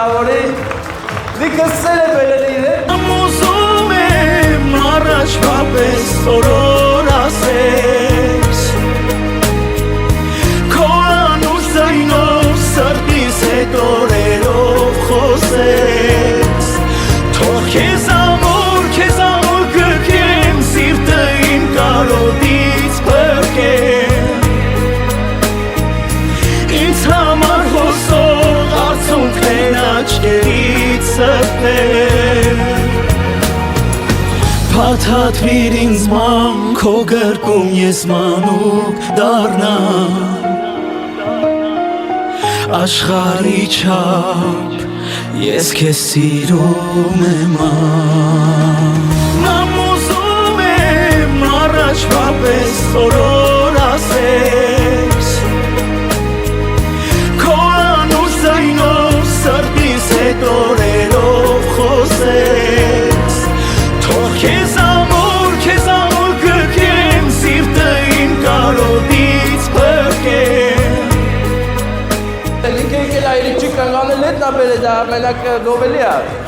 շնորհավորի։ Լիքը սեր է բերել իրեն։ Ամոզում եմ առաջվա պես օրոր ասես Քո անուշ ձայնով սրտիս հետ օրերով խոսես Թող քեզ ամոր գրկեմ սիրտը իմ կարոտից փրկեմ Ինձ համար հոսող արցունքներն աչքերից սրտել Փաթաթվիր ինձ ման քո գրկում ես մանուկ դառնամ Աշխարհի չափ ես քեզ սիրում եմ Ամոզում եմ առաջվա պես օրոր ասես Քո անուշ ձայնով սրտիս հետ օրերով խոսես Թող քեզ ամոր գրկեմ սիրտը իմ կարոտից փրկեմ Լիքը եկել այրիջի կանգանել հետ նա բերել դա մենակ գովելի է